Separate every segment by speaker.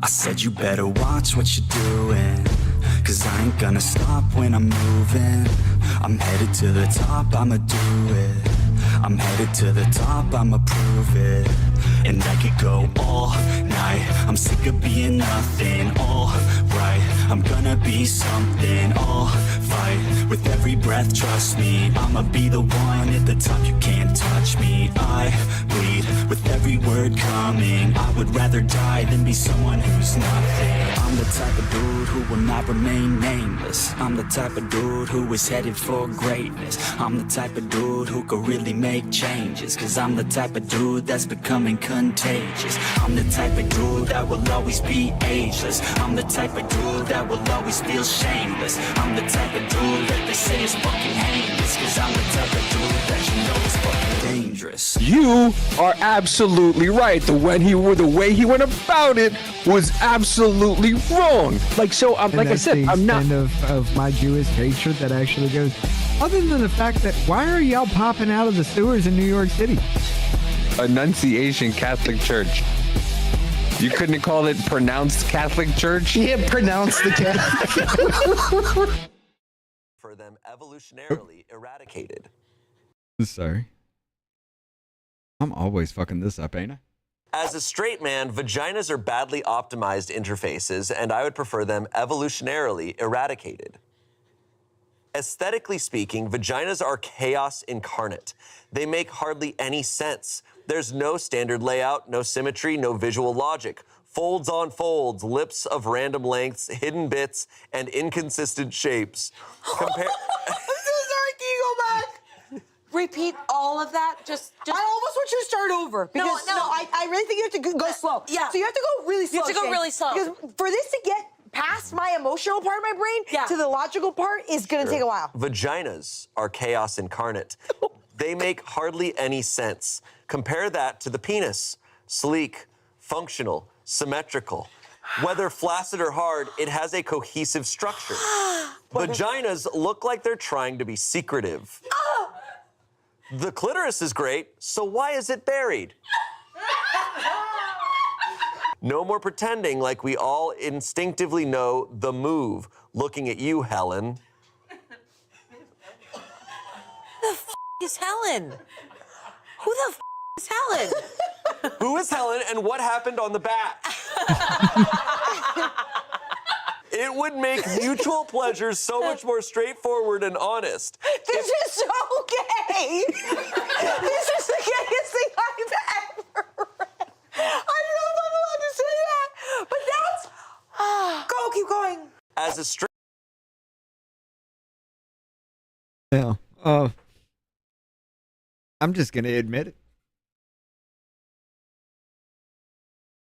Speaker 1: I said you better watch what you're doing, 'cause I ain't gonna stop when I'm moving. I'm headed to the top, I'ma do it. I'm headed to the top, I'ma prove it. And I could go all night, I'm sick of being nothing. All right, I'm gonna be something. I'll fight with every breath, trust me. I'ma be the one at the top, you can't touch me. I bleed with every word coming. I would rather die than be someone who's nothing. I'm the type of dude who will not remain nameless. I'm the type of dude who is headed for greatness. I'm the type of dude who could really make changes, 'cause I'm the type of dude that's becoming contagious. I'm the type of dude that will always be ageless. I'm the type of dude that will always feel shameless. I'm the type of dude that they say is fucking heinous, 'cause I'm the type of dude that you know is fucking dangerous.
Speaker 2: You are absolutely right. The way he went about it was absolutely wrong. Like, so, like I said, I'm not
Speaker 3: of my Jewish hatred that actually goes. Other than the fact that why are y'all popping out of the sewers in New York City?
Speaker 2: Annunciation Catholic Church. You couldn't call it pronounced Catholic Church?
Speaker 4: Yeah, pronounce the Catholic.
Speaker 5: For them evolutionarily eradicated.
Speaker 3: Sorry. I'm always fucking this up, ain't I?
Speaker 5: As a straight man, vaginas are badly optimized interfaces, and I would prefer them evolutionarily eradicated. Aesthetically speaking, vaginas are chaos incarnate. They make hardly any sense. There's no standard layout, no symmetry, no visual logic. Folds on folds, lips of random lengths, hidden bits, and inconsistent shapes.
Speaker 6: I'm so sorry, can you go back? Repeat all of that, just...
Speaker 7: I almost want you to start over. Because,
Speaker 6: No.
Speaker 7: I really think you have to go slow.
Speaker 6: Yeah.
Speaker 7: So you have to go really slow,
Speaker 6: You have to go
Speaker 7: Shane,
Speaker 6: really slow.
Speaker 7: Because for this to get past my emotional part of my brain to the logical part is going to take a while.
Speaker 5: Vaginas are chaos incarnate. They make hardly any sense. Compare that to the penis. Sleek, functional, symmetrical. Whether flaccid or hard, it has a cohesive structure. Vaginas look like they're trying to be secretive. The clitoris is great, so why is it buried? No more pretending like we all instinctively know the move. Looking at you, Helen.
Speaker 6: Who the f*** is Helen? Who the f*** is Helen?
Speaker 5: Who is Helen and what happened on the back? It would make mutual pleasures so much more straightforward and honest.
Speaker 7: This is so gay. This is the gayest thing I've ever read. I don't know if I'm allowed to say that, but that's... Go, keep going.
Speaker 5: As a straight...
Speaker 3: Yeah. I'm just going to admit it.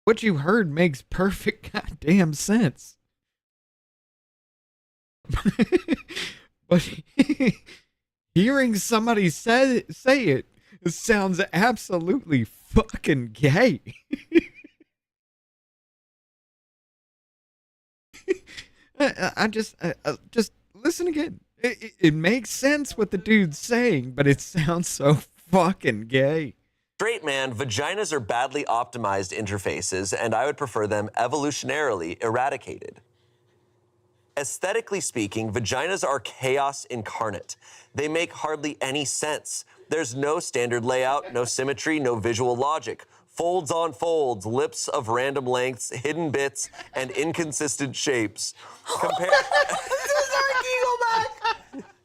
Speaker 3: What you heard makes perfect goddamn sense. But hearing somebody say it sounds absolutely fucking gay. I just listen again. It makes sense what the dude's saying, but it sounds so fucking gay.
Speaker 5: Straight man, vaginas are badly optimized interfaces, and I would prefer them evolutionarily eradicated. Aesthetically speaking, vaginas are chaos incarnate. They make hardly any sense. There's no standard layout, no symmetry, no visual logic. Folds on folds, lips of random lengths, hidden bits, and inconsistent shapes. Compare...
Speaker 7: I'm so sorry, can you go back?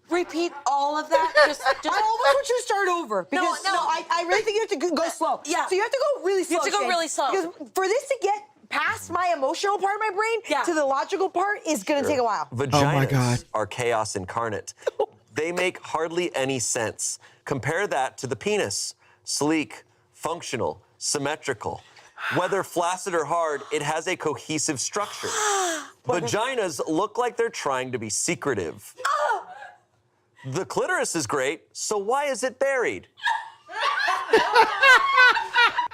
Speaker 6: Repeat all of that, just...
Speaker 7: I almost want you to start over. Because, I really think you have to go slow.
Speaker 6: Yeah.
Speaker 7: So you have to go really slow,
Speaker 6: You have to go
Speaker 7: Shane,
Speaker 6: really slow.
Speaker 7: Because for this to get past my emotional part of my brain to the logical part is going to take a while.
Speaker 5: Vaginas are chaos incarnate. They make hardly any sense. Compare that to the penis. Sleek, functional, symmetrical. Whether flaccid or hard, it has a cohesive structure. Vaginas look like they're trying to be secretive. The clitoris is great, so why is it buried?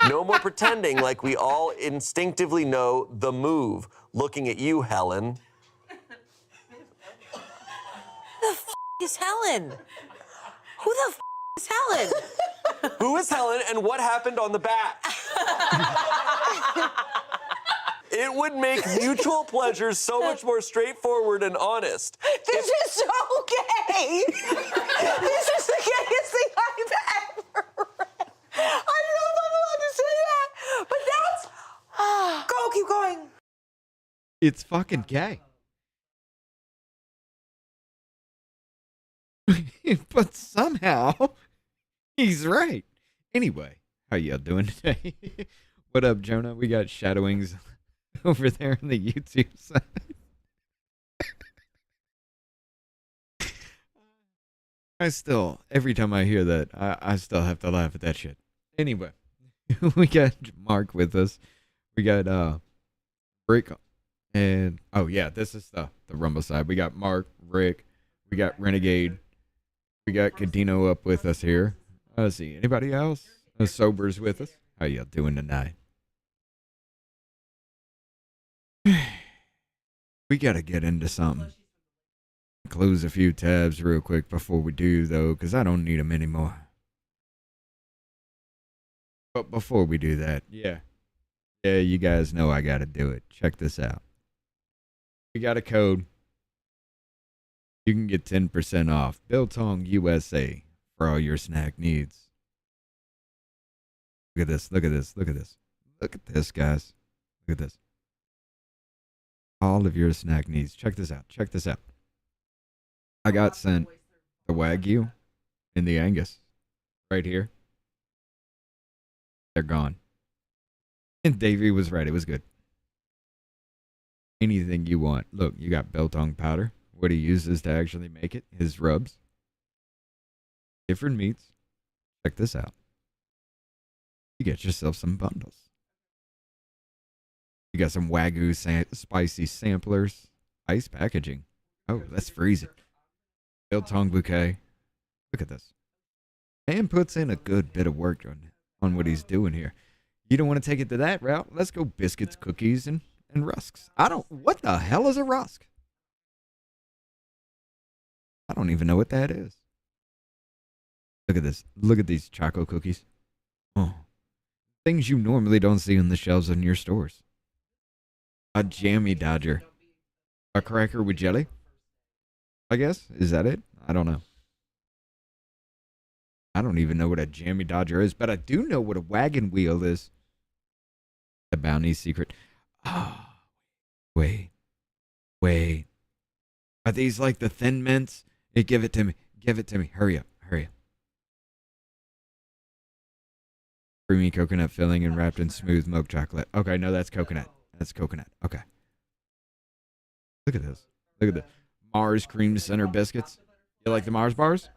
Speaker 5: No more pretending like we all instinctively know the move. Looking at you, Helen.
Speaker 6: Who the f*** is Helen? Who the f*** is Helen?
Speaker 5: Who is Helen and what happened on the back? It would make mutual pleasures so much more straightforward and honest.
Speaker 7: This is so gay. This is the gayest thing I've ever read. I don't know if I'm allowed to say that, but that's... Go, keep going.
Speaker 3: It's fucking gay. But somehow, he's right. Anyway, how y'all doing today? What up, Jonah? We got shadowings over there on the YouTube side. I still, every time I hear that, I still have to laugh at that shit. Anyway, we got Mark with us. We got Rick, and oh yeah, this is the Rumble side. We got Mark, Rick, we got Renegade, we got Cadino up with us here. Let's see, anybody else? Sober's with us. How y'all doing tonight? We gotta get into something. Close a few tabs real quick before we do, though, because I don't need them anymore. But before we do that, yeah, you guys know I gotta do it. Check this out. We got a code. You can get 10% off. Biltong USA for all your snack needs. Look at this. Look at this. Look at this. Look at this, guys. Look at this. All of your snack needs. Check this out. Check this out. I got sent the Wagyu and the Angus right here. They're gone. And Davey was right. It was good. Anything you want. Look, you got biltong powder. What he uses to actually make it. His rubs. Different meats. Check this out. You get yourself some bundles. You got some Wagyu spicy samplers. Ice packaging. Oh, let's freeze it. Biltong bouquet. Look at this. And puts in a good bit of work on what he's doing here. You don't want to take it to that route? Let's go biscuits, cookies, and rusks. What the hell is a rusk? I don't even know what that is. Look at this. Look at these choco cookies. Oh. Things you normally don't see on the shelves in your stores. A jammy dodger. A cracker with jelly? I guess. Is that it? I don't know. I don't even know what a jammy dodger is, but I do know what a wagon wheel is. The bounty secret. Oh, wait. Are these like the Thin Mints? Hey, give it to me. Give it to me. Hurry up. Creamy coconut filling and wrapped in smooth milk chocolate. Okay, no, that's coconut. That's coconut. Okay. Look at this. Look at the Mars Cream Center biscuits. You like the Mars bars?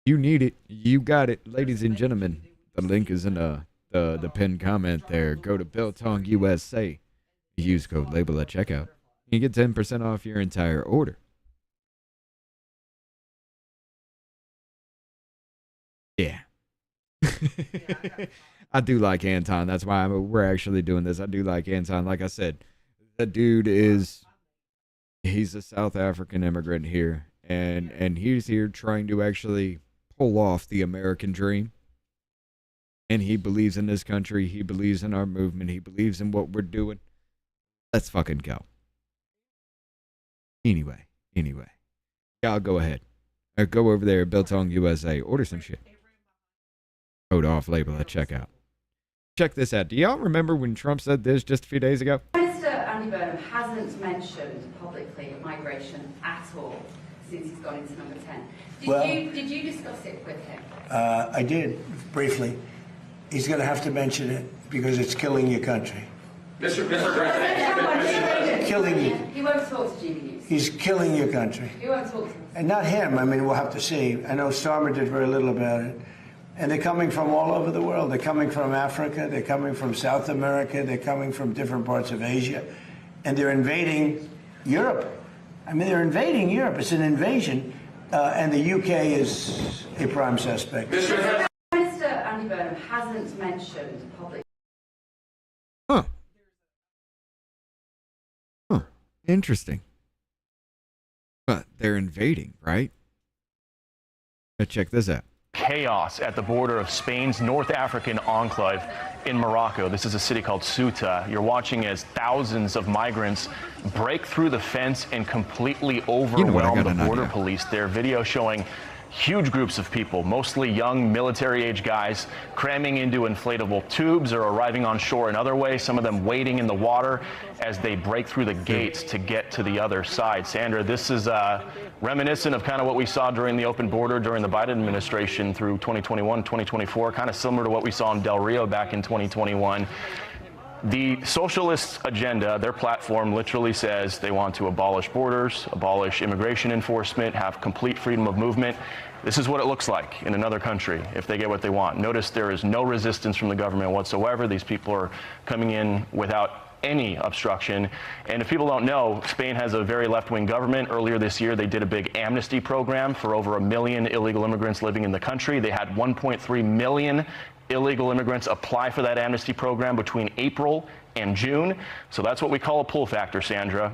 Speaker 3: You need it. You got it. Ladies and gentlemen, the link is in the pinned comment there. Go to Biltong USA. Use code LABEL at checkout. You get 10% off your entire order. Yeah. I do like Anton. That's why we're actually doing this. I do like Anton. Like I said, the dude he's a South African immigrant here. And he's here trying to actually pull off the American dream. And he believes in this country. He believes in our movement. He believes in what we're doing. Let's fucking go. Anyway. Y'all go ahead. Go over there at Biltong USA. Order some shit. Code off label at checkout. Check this out. Do y'all remember when Trump said this just a few days ago?
Speaker 8: Minister Andy Burnham hasn't mentioned publicly migration at all since he's gone into number 10. Did you discuss it with him?
Speaker 9: I did, briefly. He's going to have to mention it because it's killing your country.
Speaker 8: Mr. President,
Speaker 9: killing you.
Speaker 8: He won't talk to GB News.
Speaker 9: He's killing your country.
Speaker 8: He won't talk to him.
Speaker 9: And not him. I mean, we'll have to see. I know Starmer did very little about it. And they're coming from all over the world. They're coming from Africa. They're coming from South America. They're coming from different parts of Asia. And they're invading Europe. I mean, they're invading Europe. It's an invasion. And the UK is a prime suspect.
Speaker 8: Minister Andy Burnham hasn't mentioned public.
Speaker 3: Huh. Interesting. But they're invading, right? But check this out.
Speaker 10: chaos at the border of Spain's North African enclave in Morocco. This is a city called Ceuta. You're watching as thousands of migrants break through the fence and completely overwhelm the border police. There are videos showing huge groups of people, mostly young military-age guys, cramming into inflatable tubes or arriving on shore in other ways, some of them wading in the water as they break through the gates to get to the other side. Sandra, this is reminiscent of kind of what we saw during the open border during the Biden administration through 2021, 2024, kind of similar to what we saw in Del Rio back in 2021. The socialist agenda, their platform literally says they want to abolish borders, abolish immigration enforcement, have complete freedom of movement. This is what it looks like in another country if they get what they want. Notice there is no resistance from the government whatsoever. These people are coming in without any obstruction. And if people don't know, Spain has a very left-wing government. Earlier this year, they did a big amnesty program for over 1 million illegal immigrants living in the country. They had 1.3 million illegal immigrants apply for that amnesty program between April and June. So that's what we call a pull factor, Sandra.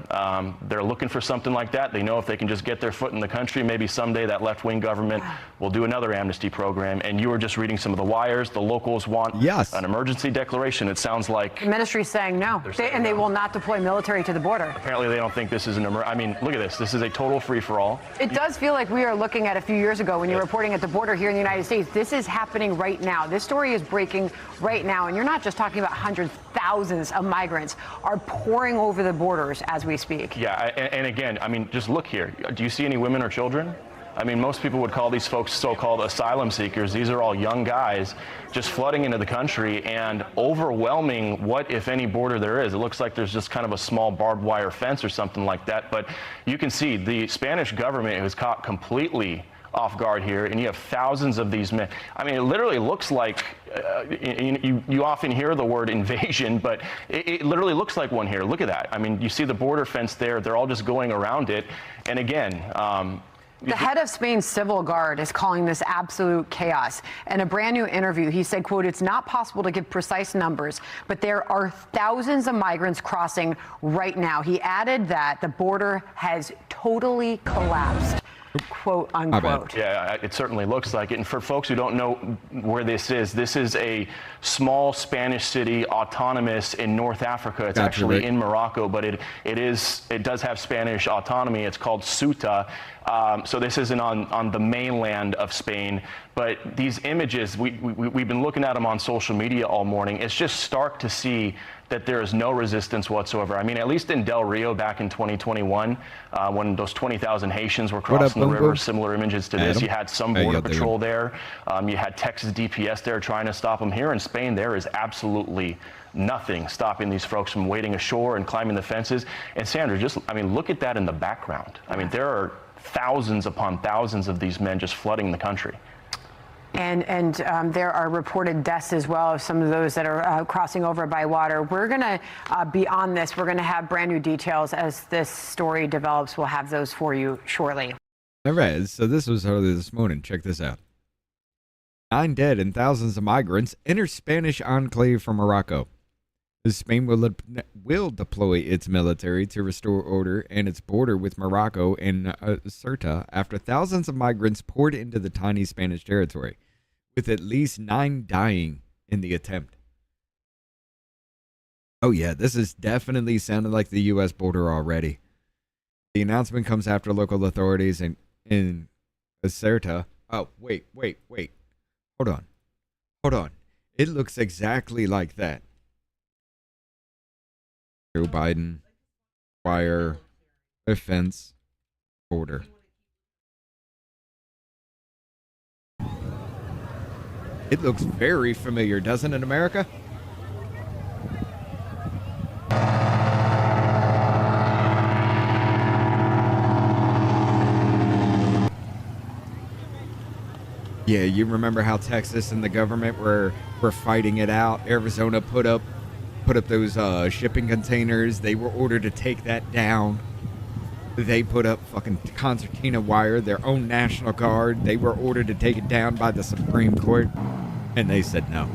Speaker 10: They're looking for something like that. They know if they can just get their foot in the country, maybe someday that left-wing government will do another amnesty program. And you were just reading some of the wires. The locals want an emergency declaration. It sounds like
Speaker 11: the ministry's saying no, they will not deploy military to the border.
Speaker 10: Apparently they don't think this is an I mean, look at this. This is a total free-for-all.
Speaker 11: It does feel like we are looking at a few years ago when you're reporting at the border here in the United States. This is happening right now. This story is breaking right now. And you're not just talking about hundreds, thousands of migrants are pouring over the borders as we speak.
Speaker 10: Yeah, and again, I mean, just look here. Do you see any women or children? I mean, most people would call these folks so-called asylum seekers. These are all young guys just flooding into the country and overwhelming what, if any, border there is. It looks like there's just kind of a small barbed wire fence or something like that. But you can see the Spanish government was caught completely off guard here, and you have thousands of these men. I mean, it literally looks like, you often hear the word invasion, but it literally looks like one here. Look at that. I mean, you see the border fence there. They're all just going around it. And again,
Speaker 11: the head of Spain's civil guard is calling this absolute chaos. In a brand new interview, he said, quote, "It's not possible to give precise numbers, but there are thousands of migrants crossing right now." He added that the border has totally collapsed, quote unquote.
Speaker 10: Yeah, it certainly looks like it. And for folks who don't know where this is a small Spanish city, autonomous in North Africa. It's actually in Morocco, but it does have Spanish autonomy. It's called Ceuta. So this isn't on the mainland of Spain. But these images, we've been looking at them on social media all morning. It's just stark to see that there is no resistance whatsoever. I mean, at least in Del Rio back in 2021, when those 20,000 Haitians were crossing the river, similar images to this. You had some border patrol there. You had Texas DPS there trying to stop them. Here in Spain, there is absolutely nothing stopping these folks from wading ashore and climbing the fences. And Sandra, look at that in the background. I mean, there are thousands upon thousands of these men just flooding the country.
Speaker 11: And there are reported deaths as well of some of those that are crossing over by water. We're going to be on this. We're going to have brand new details as this story develops. We'll have those for you shortly.
Speaker 3: All right, so this was earlier this morning. Check this out. 9 dead and thousands of migrants enter Spanish enclave from Morocco. Spain will deploy its military to restore order and its border with Morocco and Ceuta after thousands of migrants poured into the tiny Spanish territory, with at least 9 dying in the attempt. Oh yeah, this is definitely sounding like the U.S. border already. The announcement comes after local authorities in Ceuta. Oh, wait. Hold on. It looks exactly like that. Joe Biden, wire, fence, border. It looks very familiar, doesn't it, America? Yeah, you remember how Texas and the government were fighting it out? Arizona put up those shipping containers. They were ordered to take that down. They put up fucking concertina wire, their own National Guard. They were ordered to take it down by the Supreme Court, and they said no.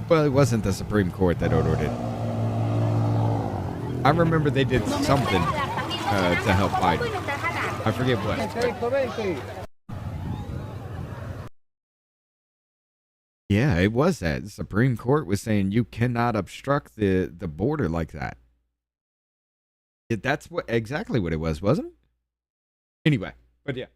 Speaker 3: Well, it wasn't the Supreme Court that ordered it. I remember they did something to help Biden. I forget what. Yeah, it was that. The Supreme Court was saying you cannot obstruct the border like that. That's exactly what it was, wasn't it? Anyway, but yeah.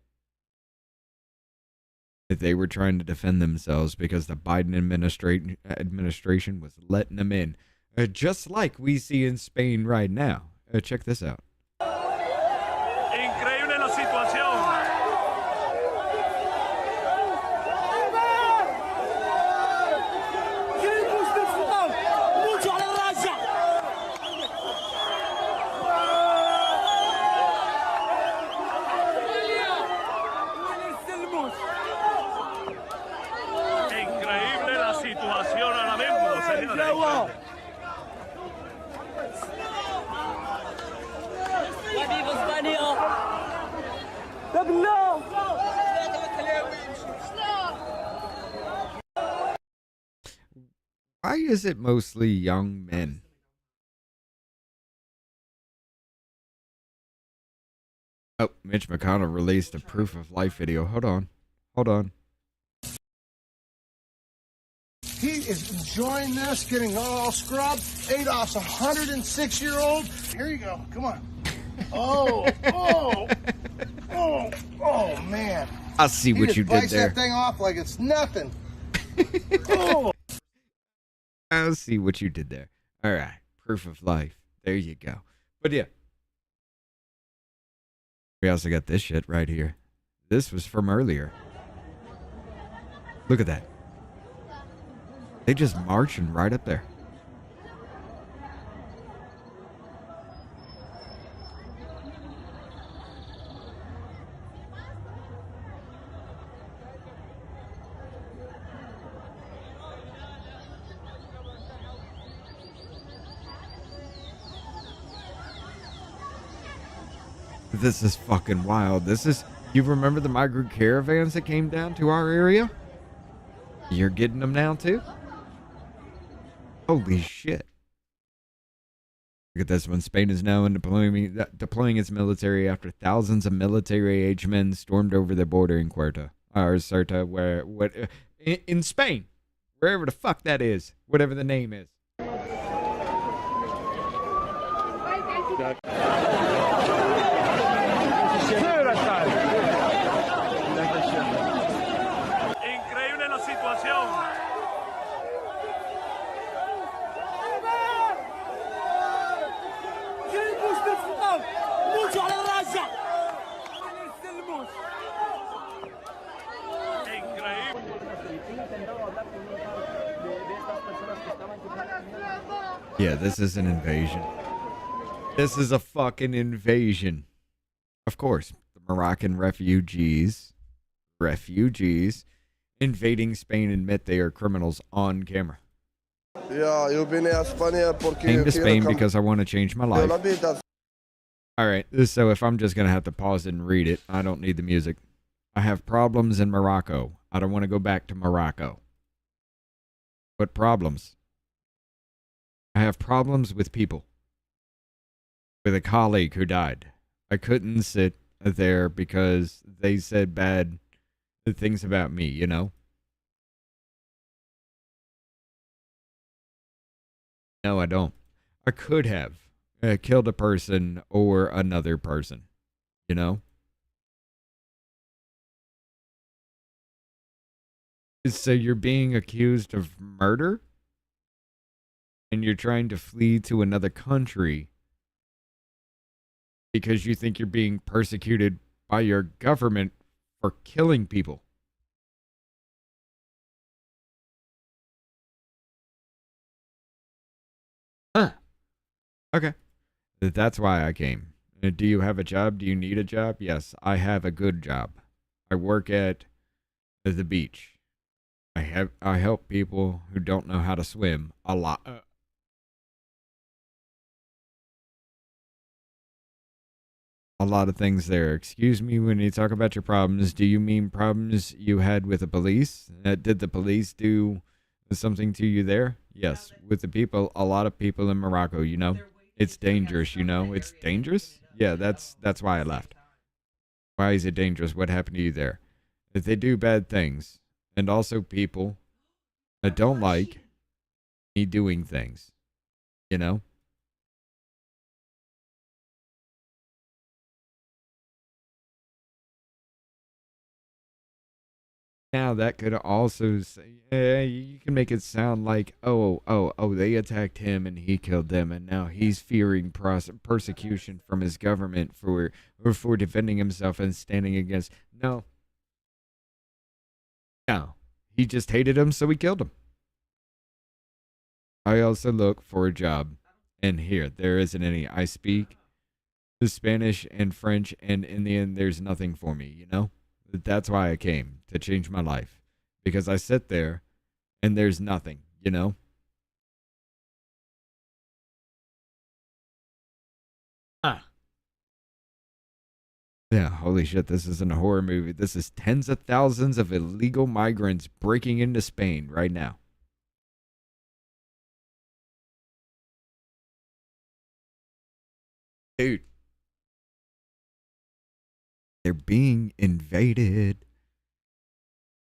Speaker 3: They were trying to defend themselves because the Biden administration was letting them in. Just like we see in Spain right now. Check this out.
Speaker 12: Increíble la situación. Increíble la situación ahora mismo, señores.
Speaker 3: Why is it mostly young men? Oh, Mitch McConnell released a proof of life video. Hold on.
Speaker 4: He is enjoying this, getting all scrubbed. Adolf's 106-year-old. Here you go. Come on. Oh, man.
Speaker 3: I see what you did
Speaker 4: bites
Speaker 3: there.
Speaker 4: that thing off like it's nothing. Oh.
Speaker 3: I see what you did there. All right. Proof of life. There you go. But yeah. We also got this shit right here. This was from earlier. Look at that. They just marching right up there. This is fucking wild. You remember the migrant caravans that came down to our area? You're getting them now too? Holy shit. Look at this one. Spain is now deploying its military after thousands of military-aged men stormed over the border in Ceuta, in Spain. Wherever the fuck that is. Whatever the name is.
Speaker 12: Increíble la situación.
Speaker 3: Yeah, this is an invasion. This is a fucking invasion. Of course, the Moroccan refugees invading Spain admit they are criminals on camera.
Speaker 13: Yeah, yo vine a España porque
Speaker 3: Came to Spain because I want to change my life. Alright, so if I'm just going to have to pause it and read it, I don't need the music. I have problems in Morocco. I don't want to go back to Morocco. What problems? I have problems with people. With a colleague who died. I couldn't sit there because they said bad things about me, you know? No, I don't. I could have killed a person or another person, you know? So you're being accused of murder? And you're trying to flee to another country because you think you're being persecuted by your government for killing people. Huh. Okay. That's why I came. Do you have a job? Do you need a job? Yes, I have a good job. I work at the beach. I help people who don't know how to swim a lot. A lot of things there. Excuse me, when you talk about your problems, do you mean problems you had with the police? Did the police do something to you there? Yes, with the people, a lot of people in Morocco, you know. It's dangerous, you know. It's dangerous? Yeah, that's why I left. Why is it dangerous? What happened to you there? If they do bad things, and also people that don't like me doing things, you know? Now that could also say, you can make it sound like, oh, they attacked him and he killed them, and now he's fearing persecution from his government for defending himself and standing against. No, he just hated him, so he killed him. I also look for a job, and here there isn't any. I speak the Spanish and French, and in the end, there's nothing for me. You know. That's why I came, to change my life. Because I sit there and there's nothing, you know? Yeah, holy shit, this isn't a horror movie. This is tens of thousands of illegal migrants breaking into Spain right now. Dude. They're being invaded.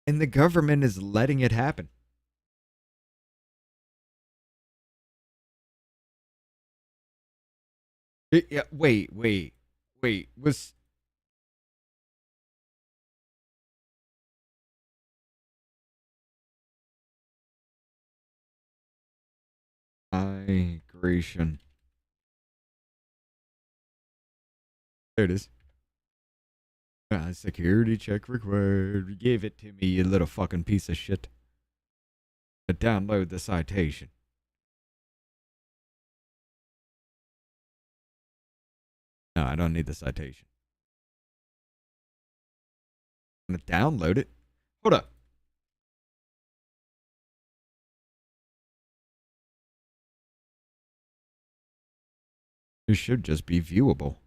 Speaker 3: And the government is letting it happen. Yeah, wait. Was migration. There it is. Security check required. Give it to me, you little fucking piece of shit. Download the citation. No, I don't need the citation. I'm gonna download it. Hold up. It should just be viewable.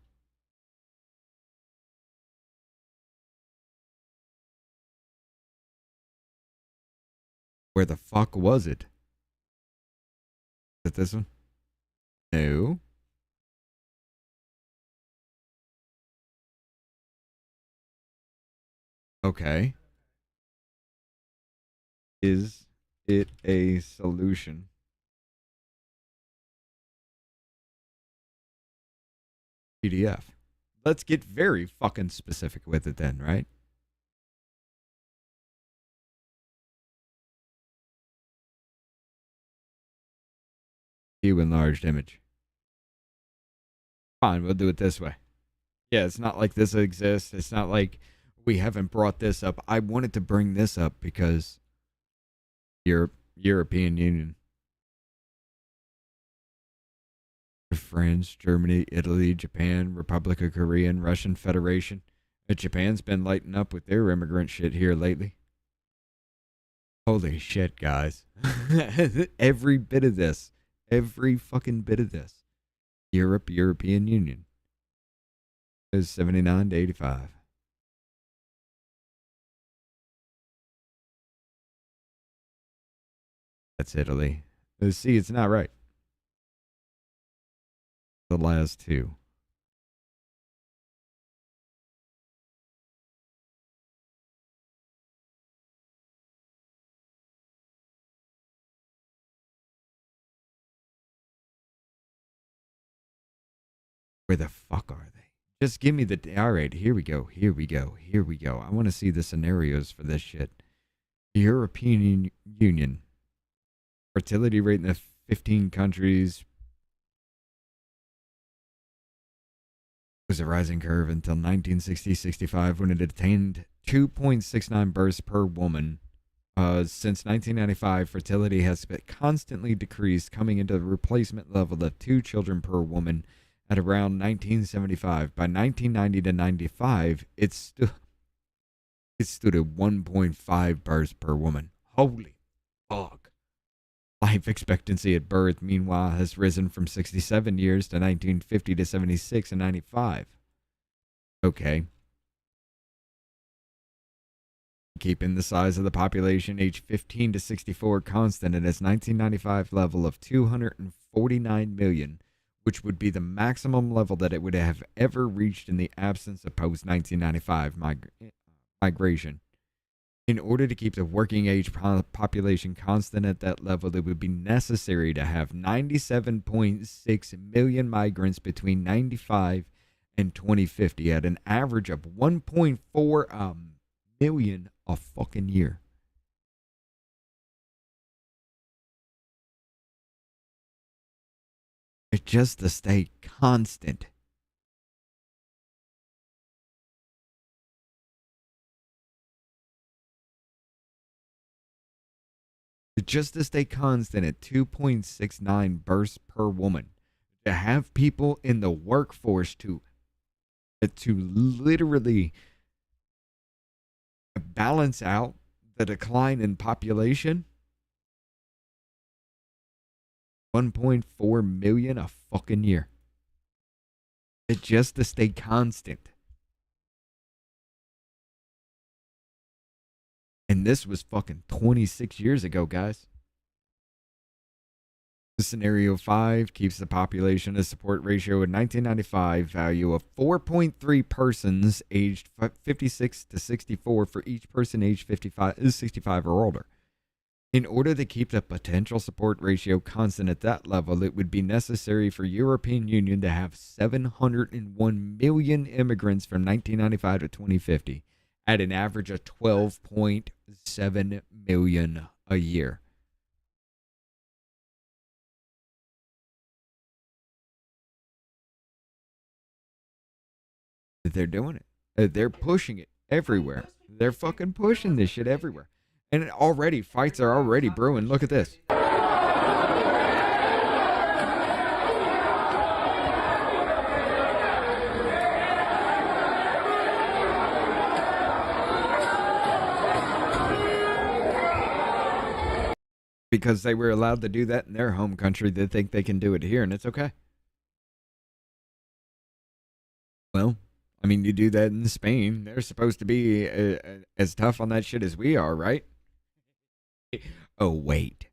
Speaker 3: Where the fuck was it? Is it this one? No. Okay. Is it a solution? PDF. Let's get very fucking specific with it then, right? View enlarged image. Fine, we'll do it this way. Yeah, it's not like this exists. It's not like we haven't brought this up. I wanted to bring this up because European Union. France, Germany, Italy, Japan, Republic of Korea, and Russian Federation. Japan's been lighting up with their immigrant shit here lately. Holy shit, guys. Every bit of this. Every fucking bit of this. European Union. Is 79 to 85. That's Italy. See, it's not right. The last two. Where the fuck are they? Just give me the... All right, here we go. I want to see the scenarios for this shit. The European Union. Fertility rate in the 15 countries was a rising curve until 1960-65 when it attained 2.69 births per woman. Since 1995, fertility has been constantly decreased, coming into the replacement level of 2 children per woman at around 1975. By 1990 to 95, it stood at 1.5 births per woman. Holy fuck. Life expectancy at birth, meanwhile, has risen from 67 years to 1950 to 76 and 95. Okay. Keeping the size of the population age 15 to 64 constant at its 1995 level of 249 million, which would be the maximum level that it would have ever reached in the absence of post-1995 migration. In order to keep the working age population constant at that level, it would be necessary to have 97.6 million migrants between 95 and 2050 at an average of 1.4 million a fucking year. It's just to stay constant. Just to stay constant at 2.69 births per woman. To have people in the workforce to literally balance out the decline in population. 1.4 million a fucking year. It's just to stay constant. And this was fucking 26 years ago, guys. Scenario 5 keeps the population to support ratio in 1995 value of 4.3 persons aged 56 to 64 for each person aged 65 or older. In order to keep the potential support ratio constant at that level, it would be necessary for European Union to have 701 million immigrants from 1995 to 2050 at an average of 12.7 million a year. They're doing it. They're pushing it everywhere. They're fucking pushing this shit everywhere. And already, fights are already brewing. Look at this. Because they were allowed to do that in their home country, they think they can do it here, and it's okay. Well, I mean, you do that in Spain. They're supposed to be as tough on that shit as we are, right? Oh, wait.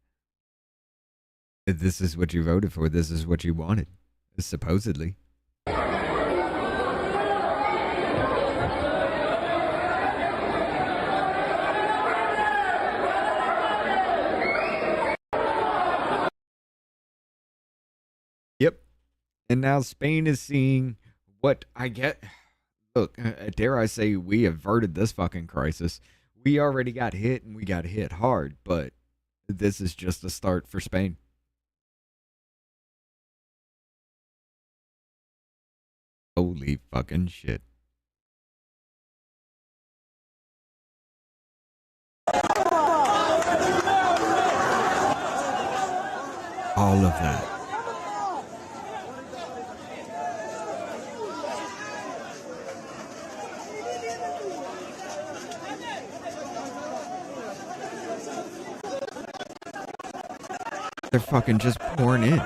Speaker 3: This is what you voted for. This is what you wanted. Supposedly. Yep. And now Spain is seeing what I get. Look, dare I say we averted this fucking crisis. We already got hit, and we got hit hard, but this is just a start for Spain. Holy fucking shit. All of that. They're fucking just pouring in.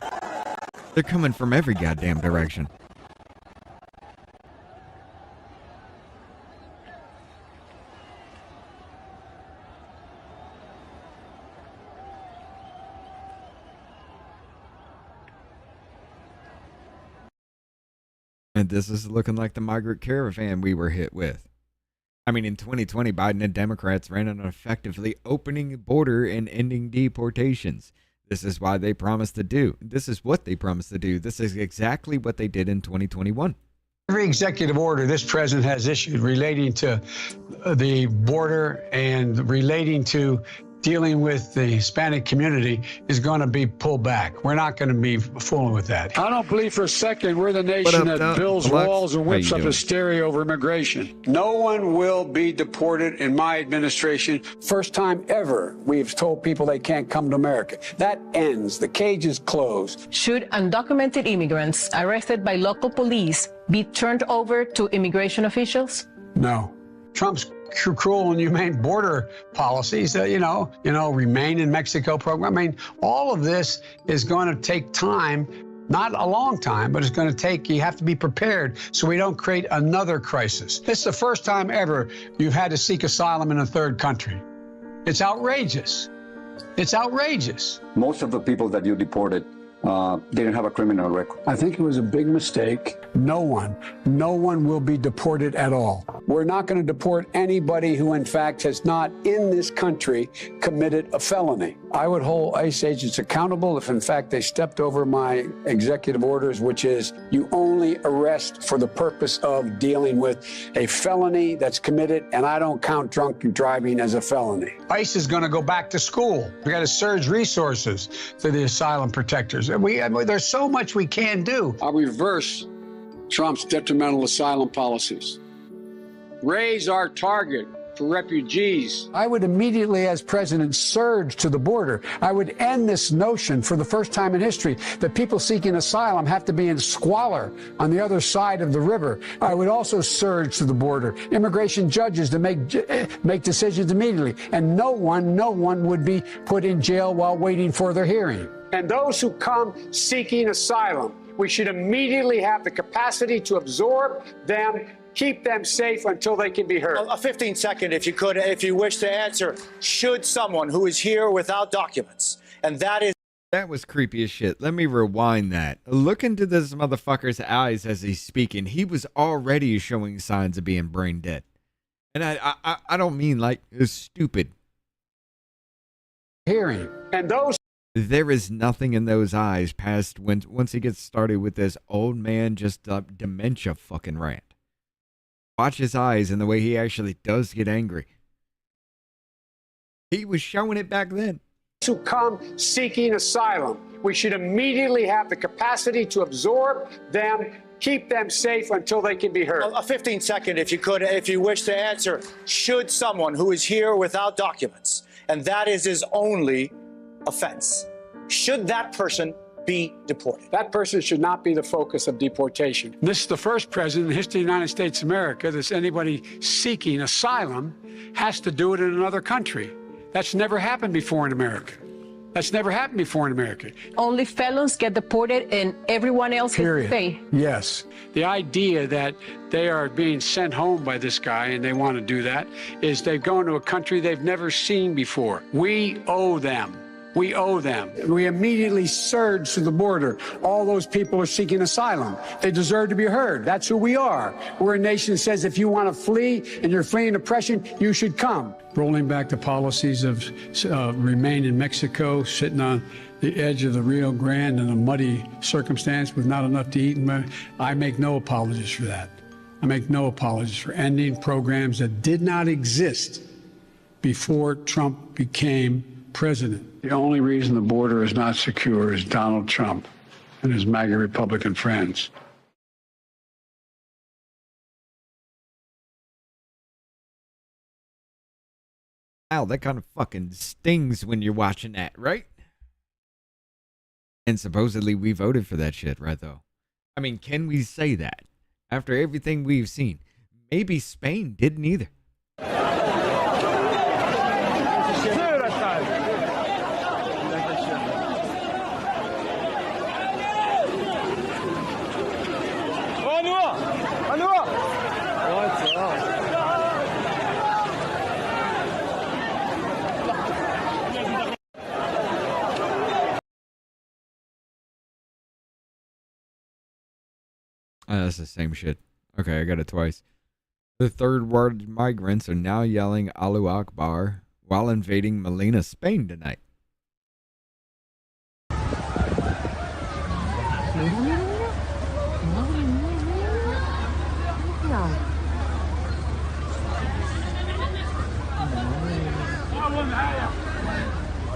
Speaker 3: They're coming from every goddamn direction. And this is looking like the migrant caravan we were hit with. I mean, in 2020, Biden and Democrats ran on effectively opening the border and ending deportations. This is why they promised to do. This is what they promised to do. This is exactly what they did in 2021.
Speaker 14: Every executive order this president has issued relating to the border and relating to dealing with the Hispanic community is going to be pulled back. We're not going to be fooling with that.
Speaker 15: I don't believe for a second we're the nation that builds walls and whips up hysteria over immigration.
Speaker 14: No one will be deported in my administration.
Speaker 15: First time ever we've told people they can't come to America. That ends. The cage is closed.
Speaker 16: Should undocumented immigrants arrested by local police be turned over to immigration officials?
Speaker 14: No. Trump's cruel and humane border policies, remain in Mexico program. I mean, all of this is going to take time, not a long time, but it's going to take, you have to be prepared so we don't create another crisis. This is the first time ever you've had to seek asylum in a third country. It's outrageous. It's outrageous.
Speaker 17: Most of the people that you deported
Speaker 15: didn't have a criminal record. I think it was a big mistake. No one will be deported at all. We're not going to deport anybody who, in fact, has not in this country committed a felony. I would hold ICE agents accountable if, in fact, they stepped over my executive orders, which is you only arrest for the purpose of dealing with a felony that's committed, and I don't count drunk driving as a felony.
Speaker 14: ICE is going to go back to school. We got to surge resources to the asylum protectors. There's so much we can do.
Speaker 15: I'll reverse Trump's detrimental asylum policies. Raise our target for refugees. I would immediately, as president, surge to the border. I would end this notion for the first time in history that people seeking asylum have to be in squalor on the other side of the river. I would also surge to the border. Immigration judges to make decisions immediately. And no one would be put in jail while waiting for their hearing. And those who come seeking asylum, we should immediately have the capacity to absorb them, keep them safe until they can be heard.
Speaker 17: A 15-second, if you could, if you wish to answer. Should someone who is here without documents, and that
Speaker 3: was creepy as shit. Let me rewind that. Look into this motherfucker's eyes as he's speaking. He was already showing signs of being brain dead. And I don't mean like stupid.
Speaker 15: Hearing. And those.
Speaker 3: There is nothing in those eyes past once he gets started with this old man just dementia fucking rant. Watch his eyes and the way he actually does get angry. He was showing it back then.
Speaker 15: Who come seeking asylum, we should immediately have the capacity to absorb them, keep them safe until they can be heard.
Speaker 17: A 15-second, if you could, if you wish to answer. Should someone who is here without documents, and that is his only offense, should that person be deported?
Speaker 15: That person should not be the focus of deportation. This is the first president in the history of the United States of America that anybody seeking asylum has to do it in another country. That's never happened before in America. That's never happened before in America.
Speaker 16: Only felons get deported and everyone else has to pay.
Speaker 15: Yes. The idea that they are being sent home by this guy and they want to do that is they've gone to a country they've never seen before. We owe them. We owe them. We immediately surge to the border. All those people are seeking asylum. They deserve to be heard. That's who we are. We're a nation that says if you want to flee and you're fleeing oppression, you should come. Rolling back the policies of remain in Mexico, sitting on the edge of the Rio Grande in a muddy circumstance with not enough to eat. I make no apologies for that. I make no apologies for ending programs that did not exist before Trump became president. The only reason the border is not secure is Donald Trump and his MAGA Republican friends.
Speaker 3: Ow, that kind of fucking stings when you're watching that, right? And supposedly we voted for that shit, right, though? I mean, can we say that? After everything we've seen. Maybe Spain didn't either. That's the same shit. Okay, I got it twice. The third world migrants are now yelling Allahu Akbar while invading Melilla, Spain tonight.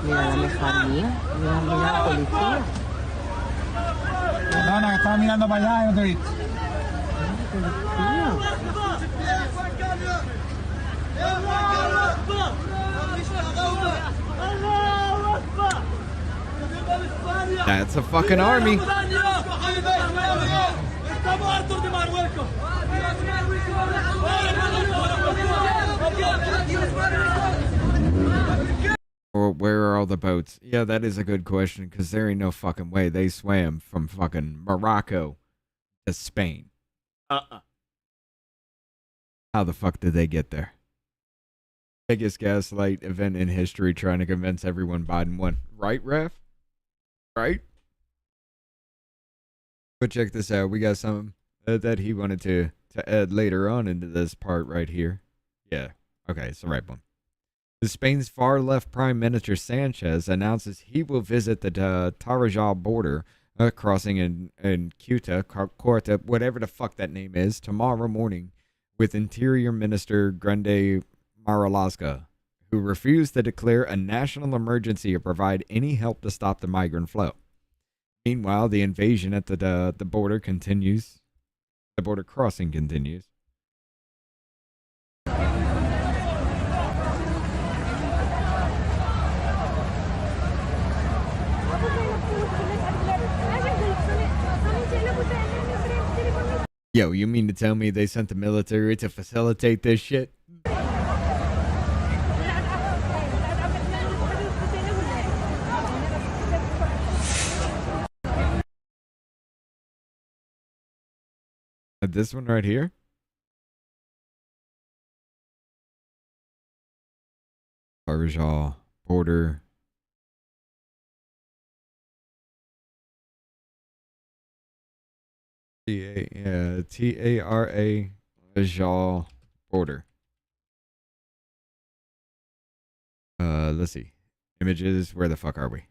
Speaker 6: Mira la mejor mía. Mira la policía.
Speaker 18: No, que estaba mirando para allá y no te vi.
Speaker 3: That's a fucking army. Or where are all the boats? Yeah, that is a good question, because there ain't no fucking way they swam from fucking Morocco to Spain. How the fuck did they get there? Biggest gaslight event in history, trying to convince everyone Biden won. Right, Ref? Right? But check this out. We got something that he wanted to add later on into this part right here. Yeah. Okay, it's the right one. Spain's far-left Prime Minister Sanchez announces he will visit the Tarajal border crossing in Ceuta, whatever the fuck that name is, tomorrow morning with Interior Minister Grande Maralaska, who refused to declare a national emergency or provide any help to stop the migrant flow. Meanwhile, the invasion at the border continues. The border crossing continues. Yo, you mean to tell me they sent the military to facilitate this shit? This one right here? Tarajal border. T-A-R-A Tarajal border. Let's see. Images. Where the fuck are we?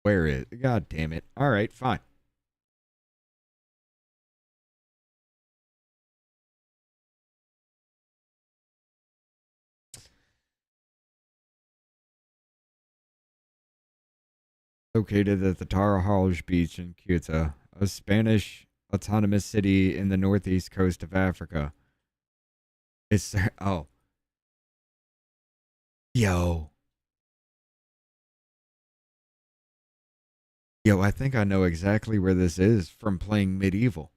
Speaker 3: Where is? God damn it. All right, fine. Located at the Tarajal beach in Ceuta, a Spanish autonomous city in the northeast coast of Africa. It's Yo, I think I know exactly where this is from playing Medieval.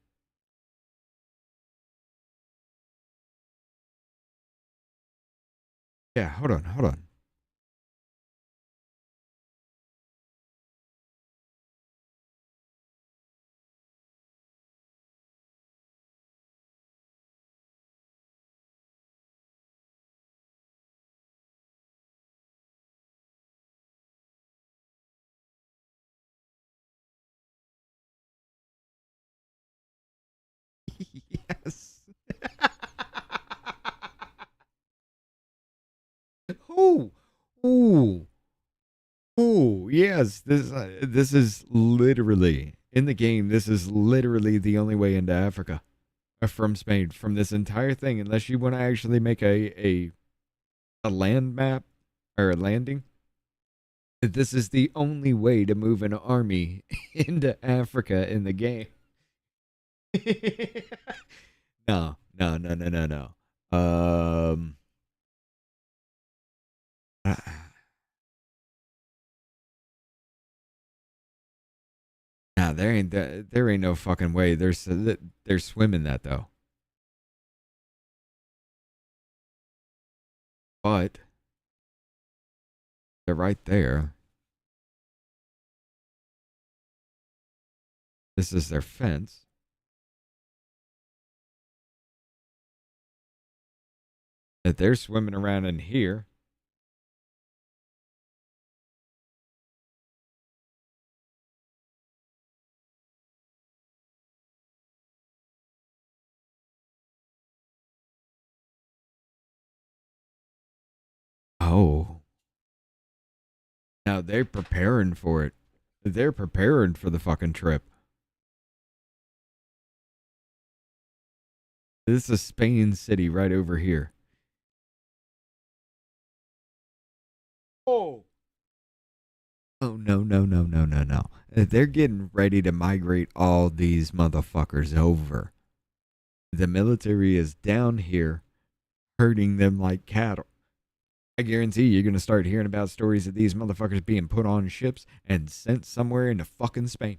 Speaker 3: Yeah, hold on. Yes. Ooh, yes. This is literally in the game. This is literally the only way into Africa from Spain, from this entire thing, unless you want to actually make a land map or a landing. This is the only way to move an army into Africa in the game. No. Nah, there ain't no fucking way. They're swimming that though. But they're right there. This is their fence. That they're swimming around in here. Oh. Now they're preparing for it. They're preparing for the fucking trip. This is Spain City right over here. Oh. Oh, no. They're getting ready to migrate all these motherfuckers over. The military is down here herding them like cattle. I guarantee you're going to start hearing about stories of these motherfuckers being put on ships and sent somewhere into fucking Spain.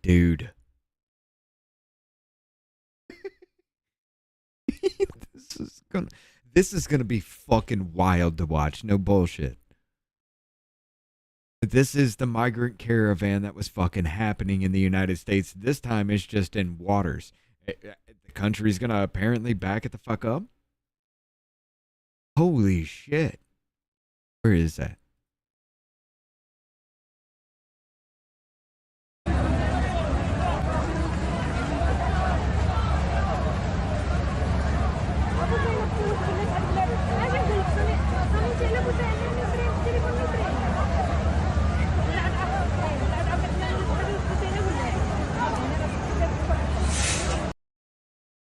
Speaker 3: Dude. This is gonna be fucking wild to watch. No bullshit. This is the migrant caravan that was fucking happening in the United States. This time it's just in waters. The country's gonna apparently back it the fuck up. Holy shit. Where is that?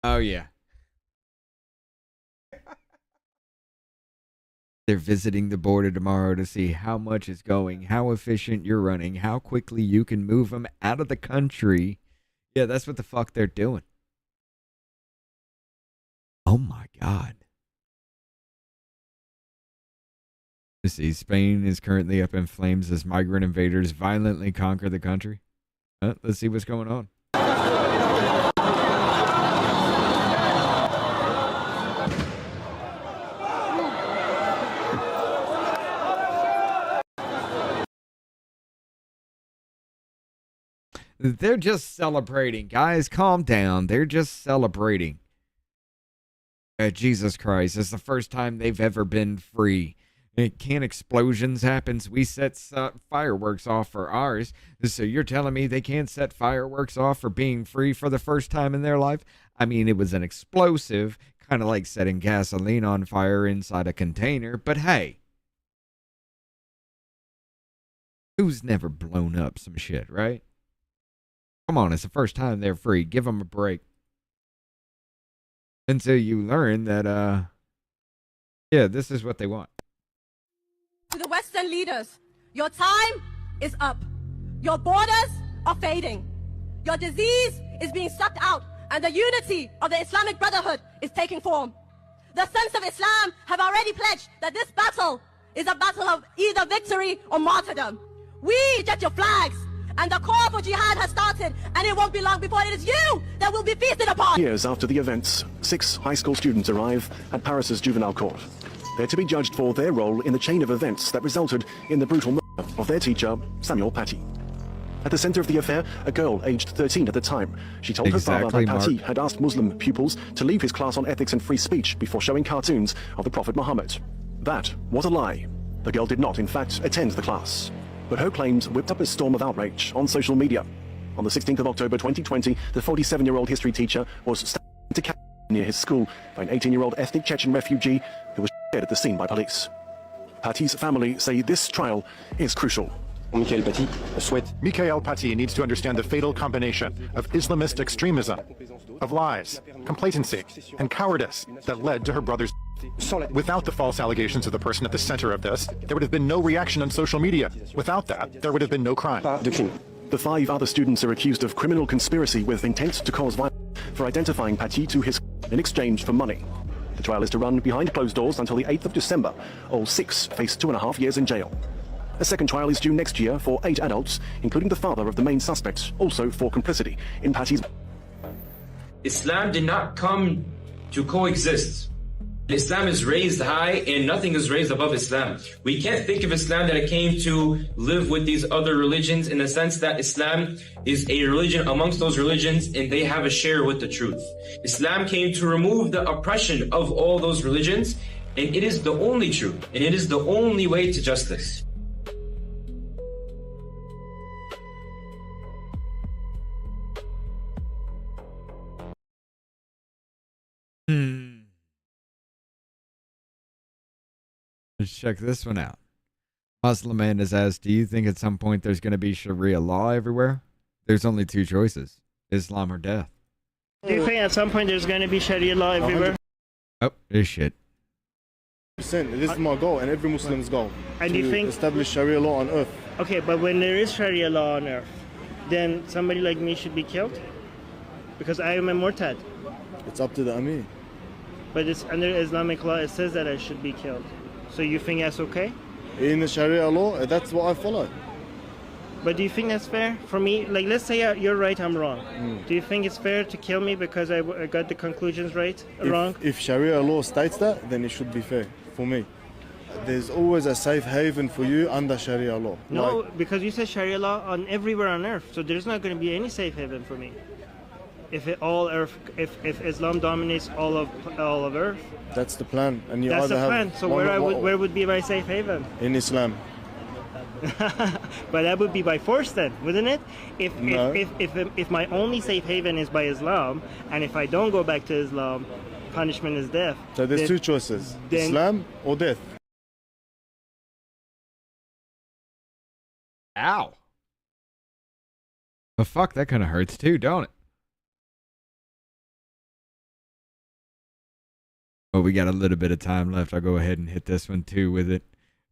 Speaker 3: Oh, yeah. They're visiting the border tomorrow to see how much is going, how efficient you're running, how quickly you can move them out of the country. Yeah, that's what the fuck they're doing. Oh, my God. You see, Spain is currently up in flames as migrant invaders violently conquer the country. Let's see what's going on. They're just celebrating. Guys, calm down. They're just celebrating. Jesus Christ. It's the first time they've ever been free. Can't explosions happen? We set fireworks off for ours. So you're telling me they can't set fireworks off for being free for the first time in their life? I mean, it was an explosive, kind of like setting gasoline on fire inside a container. But hey, who's never blown up some shit, right? Come on, it's the first time they're free. Give them a break. Until you learn that, yeah, this is what they want.
Speaker 19: To the Western leaders, your time is up. Your borders are fading. Your disease is being sucked out, and the unity of the Islamic Brotherhood is taking form. The sons of Islam have already pledged that this battle is a battle of either victory or martyrdom. We reject your flags, and the call for jihad has started, and it won't be long before it is you that will be feasted upon.
Speaker 20: Years after the events, 6 high school students arrive at Paris's juvenile court. They're to be judged for their role in the chain of events that resulted in the brutal murder of their teacher, Samuel Paty. At the center of the affair, a girl aged 13 at the time. She told her father that Paty had asked Muslim pupils to leave his class on ethics and free speech before showing cartoons of the Prophet Muhammad. That was a lie. The girl did not, in fact, attend the class. But her claims whipped up a storm of outrage on social media. On the 16th of October 2020, the 47-year-old history teacher was stabbed to death near his school by an 18-year-old ethnic Chechen refugee who was shot at the scene by police. Paty's family say this trial is crucial.
Speaker 21: Mikhail Paty needs to understand the fatal combination of Islamist extremism, of lies, complacency, and cowardice that led to her brother's death. Without the false allegations of the person at the center of this, there would have been no reaction on social media. Without that, there would have been no crime.
Speaker 20: The 5 other students are accused of criminal conspiracy with intent to cause violence for identifying Paty to his in exchange for money. The trial is to run behind closed doors until the 8th of December. All 6 face 2.5 years in jail. A second trial is due next year for 8 adults, including the father of the main suspect, also for complicity in Paty's.
Speaker 22: Islam did not come to coexist. Islam is raised high and nothing is raised above Islam. We can't think of Islam that it came to live with these other religions in the sense that Islam is a religion amongst those religions and they have a share with the truth. Islam came to remove the oppression of all those religions, and it is the only truth and it is the only way to justice.
Speaker 3: Let's check this one out. Muslim man is asked, do you think at some point there's going to be Sharia law everywhere? There's only 2 choices, Islam or death.
Speaker 23: Do you think at some point there's going to be Sharia law everywhere?
Speaker 3: Oh, this shit.
Speaker 24: This is my goal and every Muslim's goal.
Speaker 23: And do you think
Speaker 24: establish Sharia law on earth?
Speaker 23: Okay, but when there is Sharia law on earth, then somebody like me should be killed? Because I am a murtad.
Speaker 24: It's up to the Amir.
Speaker 23: But it's under Islamic law, it says that I should be killed. So you think that's okay?
Speaker 24: In the Sharia law, that's what I follow.
Speaker 23: But do you think that's fair? For me, like, let's say you're right, I'm wrong. Do you think it's fair to kill me because I got the conclusions right, wrong?
Speaker 24: If Sharia law states that, then it should be fair for me. There's always a safe haven for you under Sharia law.
Speaker 23: No, because you said Sharia law on everywhere on earth, so there's not going to be any safe haven for me. if Islam dominates all of Earth?
Speaker 24: That's the plan. And you
Speaker 23: That's the
Speaker 24: either have
Speaker 23: plan. So where would be my safe haven?
Speaker 24: in Islam.
Speaker 23: But that would be by force then, wouldn't it?
Speaker 24: No.
Speaker 23: If my only safe haven is by Islam, and if I don't go back to Islam, punishment is death.
Speaker 24: So there's two choices: Islam or death.
Speaker 3: Ow. But fuck, that kind of hurts too, don't it? Well, we got a little bit of time left. I'll go ahead and hit this one too with it.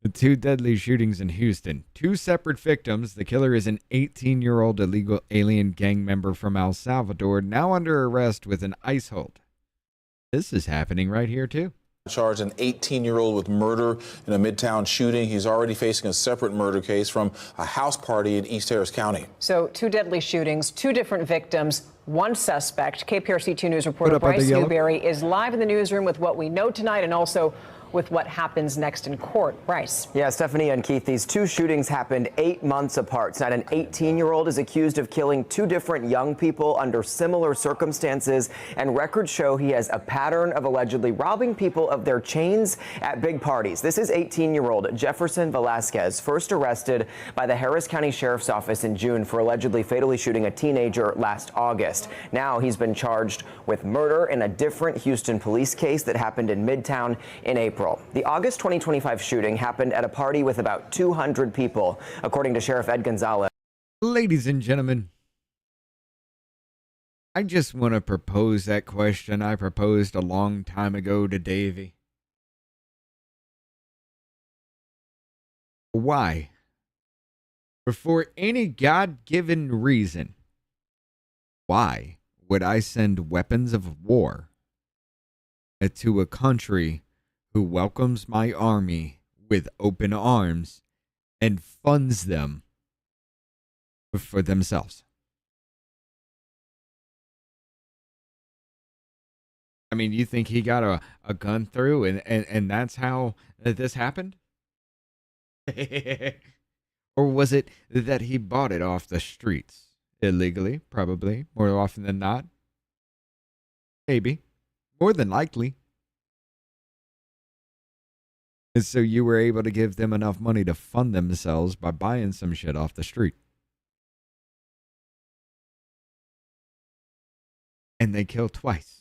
Speaker 3: The 2 deadly shootings in Houston. 2 separate victims. The killer is an 18-year-old illegal alien gang member from El Salvador, now under arrest with an ICE hold. This is happening right here too.
Speaker 1: Charged an 18-year-old with murder in a Midtown shooting. He's already facing a separate murder case from a house party in East Harris County.
Speaker 2: So 2 deadly shootings, 2 different victims, 1 suspect. KPRC2 News reporter Bryce Newberry is live in the newsroom with what we know tonight and also with what happens next in court. Bryce.
Speaker 5: Yeah, Stephanie and Keith, these 2 shootings happened 8 months apart. Tonight, an 18-year-old is accused of killing 2 different young people under similar circumstances, and records show he has a pattern of allegedly robbing people of their chains at big parties. This is 18-year-old Jefferson Velasquez, first arrested by the Harris County Sheriff's Office in June for allegedly fatally shooting a teenager last August. Now he's been charged with murder in a different Houston police case that happened in Midtown in April. The August 2025 shooting happened at a party with about 200 people, according to Sheriff Ed Gonzalez.
Speaker 3: Ladies and gentlemen, I just want to propose that question I proposed a long time ago to Davey. Why? For any God-given reason, why would I send weapons of war to a country who welcomes my army with open arms and funds them for themselves? I mean, you think he got a gun through and that's how this happened? Or was it that he bought it off the streets illegally? Probably, more often than not. Maybe, more than likely. And so you were able to give them enough money to fund themselves by buying some shit off the street. And they killed twice.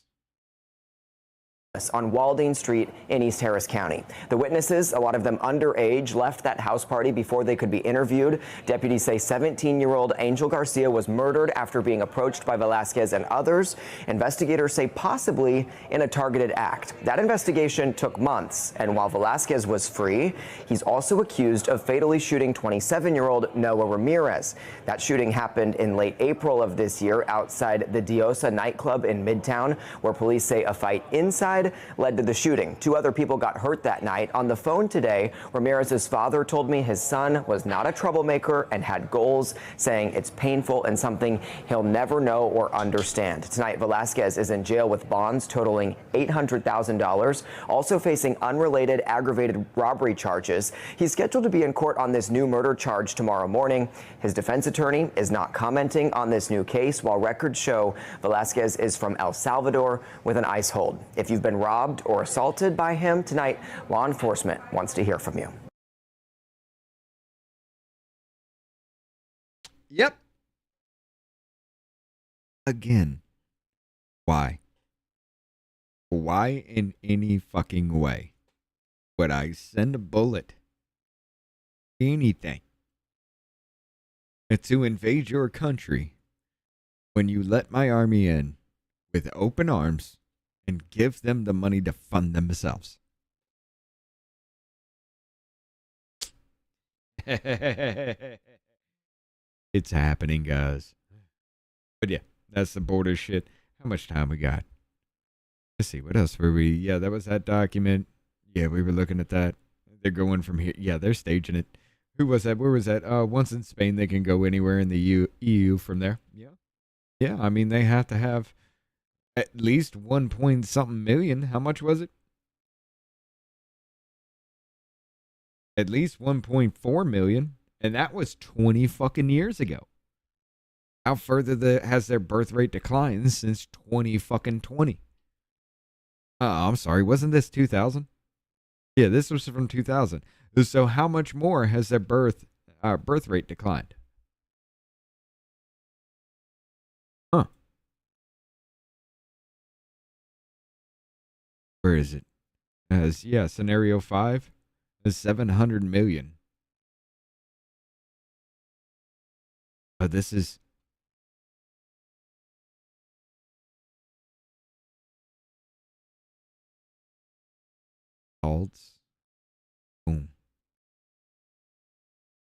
Speaker 5: On Walding Street in East Harris County. The witnesses, a lot of them underage, left that house party before they could be interviewed. Deputies say 17-year-old Angel Garcia was murdered after being approached by Velasquez and others. Investigators say possibly in a targeted act. That investigation took months, and while Velasquez was free, he's also accused of fatally shooting 27-year-old Noah Ramirez. That shooting happened in late April of this year outside the Diosa nightclub in Midtown, where police say a fight inside led to the shooting. 2 other people got hurt that night. On the phone today, Ramirez's father told me his son was not a troublemaker and had goals, saying it's painful and something he'll never know or understand. Tonight, Velasquez is in jail with bonds totaling $800,000, also facing unrelated aggravated robbery charges. He's scheduled to be in court on this new murder charge tomorrow morning. His defense attorney is not commenting on this new case, while records show Velasquez is from El Salvador with an ICE hold. If you've been robbed or assaulted by him tonight, law enforcement wants to hear from you.
Speaker 3: Yep. Again, why? Why in any fucking way would I send a bullet, anything, to invade your country when you let my army in with open arms and give them the money to fund themselves? It's happening, guys. But yeah, that's the border shit. How much time we got? Let's see, what else were we? Yeah, that was that document. Yeah, we were looking at that. They're going from here. Yeah, they're staging it. Who was that? Where was that? Once in Spain, they can go anywhere in the EU from there. Yeah. Yeah, I mean, they have to have at least 1 point something million. How much was it? At least 1.4 million. And that was 20 fucking years ago. How further has their birth rate declined since 2020? I'm sorry, wasn't this 2000? Yeah, this was from 2000. So how much more has their birth rate declined? Huh. Where is it? Scenario 5 is 700 million. But this is alts. Boom.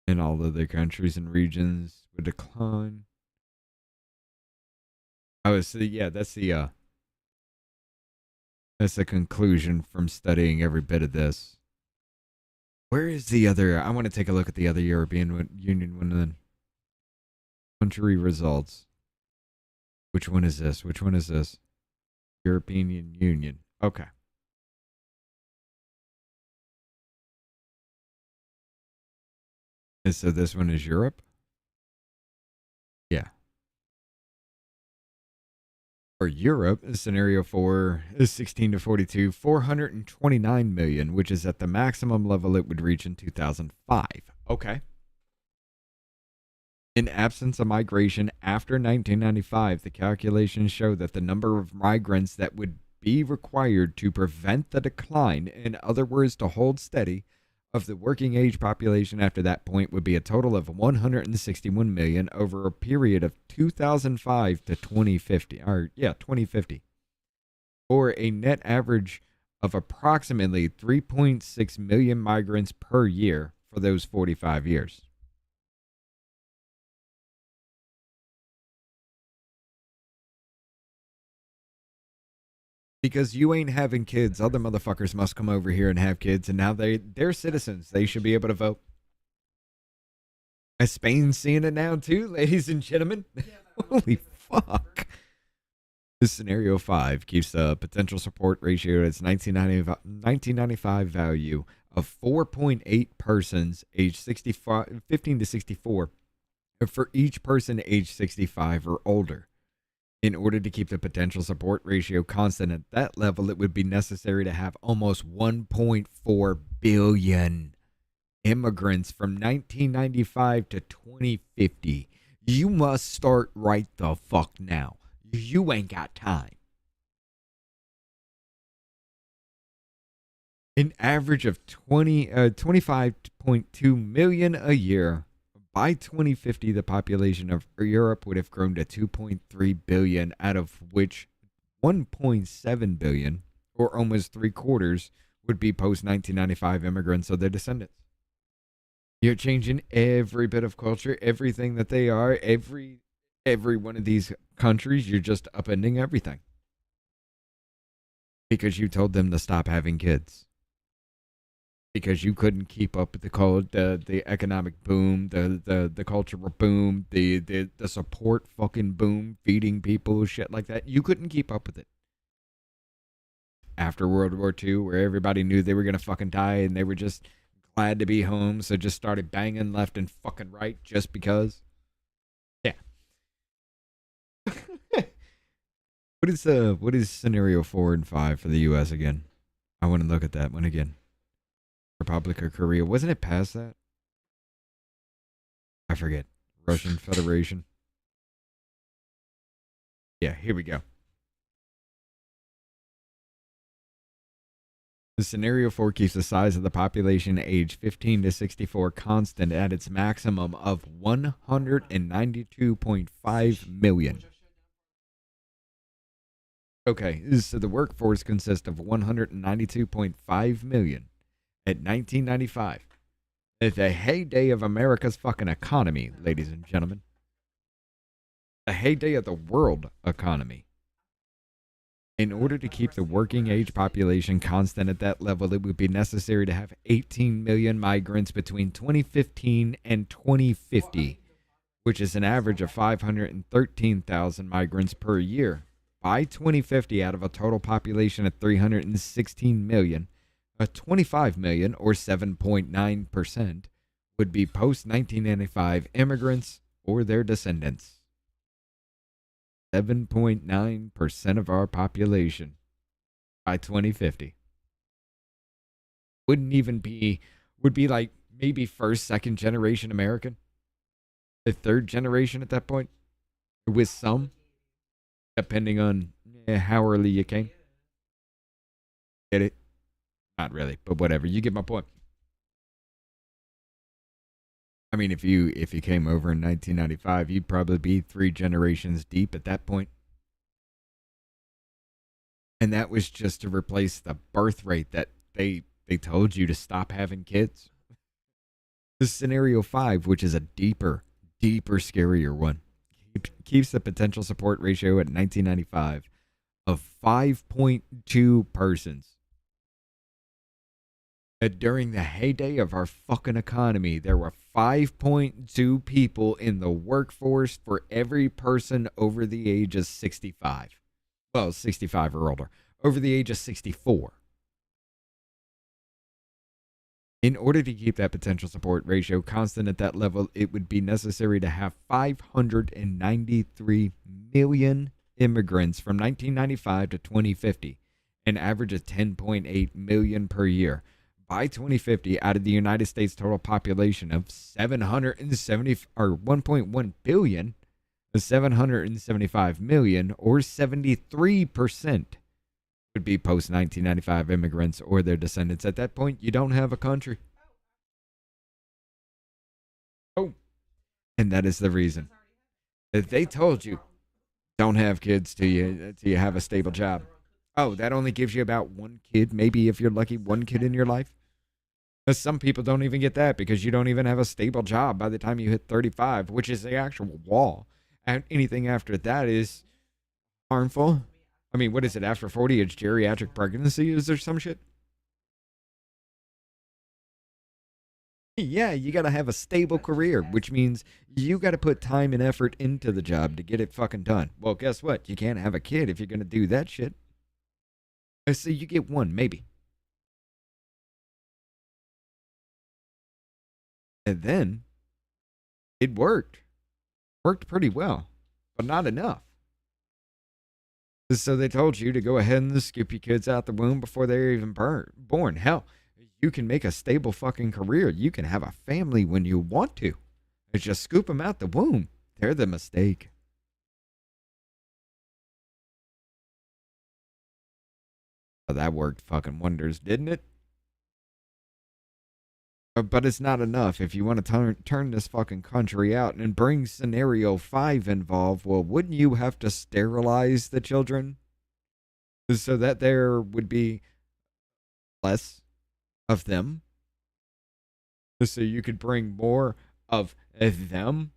Speaker 3: And all other countries and regions would decline. Oh, so yeah, that's the conclusion from studying every bit of this. Where is the other? I want to take a look at the other European Union one then. Country results. Which one is this? Which one is this? European Union. Okay. And so this one is Europe? Yeah. For Europe, scenario 4 is 16 to 42, 429 million, which is at the maximum level it would reach in 2005. Okay. In absence of migration after 1995, the calculations show that the number of migrants that would be required to prevent the decline, in other words, to hold steady, of the working age population after that point would be a total of 161 million over a period of 2005 to 2050. 2050. Or a net average of approximately 3.6 million migrants per year for those 45 years. Because you ain't having kids, other motherfuckers must come over here and have kids, and now they're citizens. They should be able to vote. Is Spain seeing it now too, ladies and gentlemen? Holy fuck. This scenario 5 keeps the potential support ratio at its 1995 value of 4.8 persons aged 15 to 64 for each person aged 65 or older. In order to keep the potential support ratio constant at that level, it would be necessary to have almost 1.4 billion immigrants from 1995 to 2050. You must start right the fuck now. You ain't got time. An average of 25.2 million a year. By 2050, the population of Europe would have grown to 2.3 billion, out of which 1.7 billion, or almost 3/4, would be post-1995 immigrants or their descendants. You're changing every bit of culture, everything that they are, every one of these countries. You're just upending everything. Because you told them to stop having kids. Because you couldn't keep up with the economic boom, the cultural boom, the support fucking boom, feeding people, shit like that. You couldn't keep up with it. After World War II, where everybody knew they were going to fucking die and they were just glad to be home, so just started banging left and fucking right just because. Yeah. What is scenario 4 and 5 for the US again? I want to look at that one again. Republic of Korea. Wasn't it past that? I forget. Russian Federation. Yeah, here we go. The scenario 4 keeps the size of the population aged 15 to 64 constant at its maximum of 192.5 million. Okay, so the workforce consists of 192.5 million. At 1995, at the heyday of America's fucking economy, ladies and gentlemen. The heyday of the world economy. In order to keep the working age population constant at that level, it would be necessary to have 18 million migrants between 2015 and 2050, which is an average of 513,000 migrants per year. By 2050, out of a total population of 316 million, 25 million, or 7.9%, would be post-1995 immigrants or their descendants. 7.9% of our population by 2050. Would be like maybe first, second generation American. The third generation at that point. With some, depending on how early you came. Get it? Not really, but whatever. You get my point. I mean, if you came over in 1995, you'd probably be 3 generations deep at that point. And that was just to replace the birth rate that they told you to stop having kids. This scenario 5, which is a deeper, scarier one, keeps the potential support ratio at 1995 of 5.2 persons. During the heyday of our fucking economy, there were 5.2 people in the workforce for every person over the age of 65. Well, 65 or older. Over the age of 64. In order to keep that potential support ratio constant at that level, it would be necessary to have 593 million immigrants from 1995 to 2050, an average of 10.8 million per year. By 2050, out of the United States total population of 1.1 billion, 775 million, or 73%, would be post-1995 immigrants or their descendants. At that point, you don't have a country. Oh, and that is the reason. If they told you, don't have kids till you have a stable job. Oh, that only gives you about 1 kid, maybe if you're lucky, 1 kid in your life. But some people don't even get that because you don't even have a stable job by the time you hit 35, which is the actual wall. And anything after that is harmful. I mean, what is it? After 40, it's geriatric pregnancy? Is there some shit? Yeah, you got to have a stable career, which means you got to put time and effort into the job to get it fucking done. Well, guess what? You can't have a kid if you're going to do that shit. So you get 1, maybe. And then it worked. Worked pretty well, but not enough. So they told you to go ahead and skip your kids out the womb before they're even born. Hell, you can make a stable fucking career. You can have a family when you want to. It's just scoop them out the womb. They're the mistake. Oh, that worked fucking wonders, didn't it? But it's not enough. If you want to turn this fucking country out and bring scenario 5 involved, well, wouldn't you have to sterilize the children so that there would be less of them? So you could bring more of them?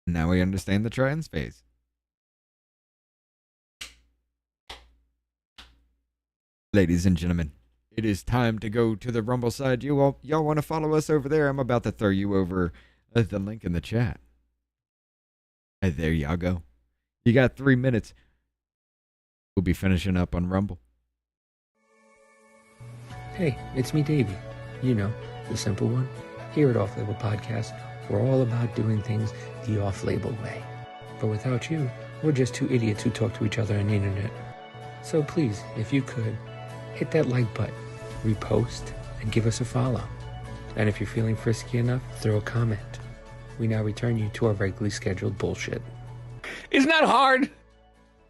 Speaker 3: Now we understand the trans phase. Ladies and gentlemen, it is time to go to the Rumble side. Y'all want to follow us over there? I'm about to throw you over the link in the chat. There y'all go. You got 3 minutes. We'll be finishing up on Rumble.
Speaker 7: Hey, it's me, Davey. You know, the simple one. Here at Off Label Podcast, we're all about doing things the off-label way. But without you, we're just 2 idiots who talk to each other on the internet. So please, if you could, hit that like button, repost, and give us a follow. And if you're feeling frisky enough, throw a comment. We now return you to our regularly scheduled bullshit.
Speaker 8: Isn't that hard?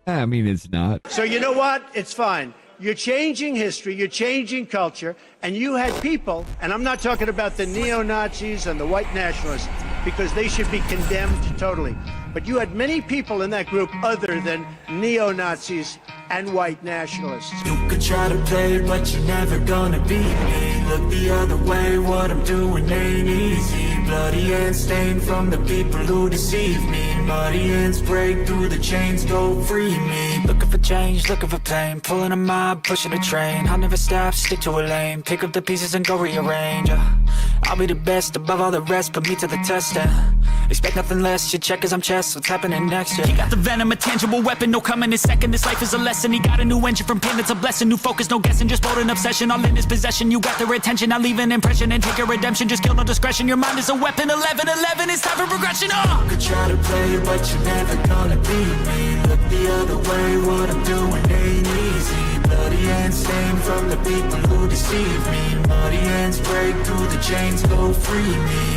Speaker 3: I mean, it's not.
Speaker 9: So you know what? It's fine. You're changing history, you're changing culture, and you had people, and I'm not talking about the neo-Nazis and the white nationalists, because they should be condemned totally. But you had many people in that group other than neo-Nazis and white nationalists.
Speaker 10: You could try to play, but you're never gonna beat me. Look the other way, what I'm doing ain't easy. Bloody and stained from the people who deceive me. Muddy hands break through the chains, go free me. Looking for change, looking for pain, pulling a mob, pushing a train. I'll never stop, stick to a lane, pick up the pieces and go rearrange. I'll be the best above all the rest, put me to the test and expect nothing less. You check as I'm chess, what's happening next? Yeah.
Speaker 4: He got the venom, a tangible weapon, no coming in second. This life is a lesson, he got a new engine. From pain it's a blessing, new focus, no guessing, just bold and obsession. All in his possession, you got their attention. I leave an impression and take your redemption, just kill no discretion. Your mind is a weapon, 11-11, it's time for progression.
Speaker 10: You could try to play it, but you're never gonna beat me. Look the other way, what I'm doing ain't easy. Bloody hands stained from the people who deceive me. Muddy hands break through the chains, go free me.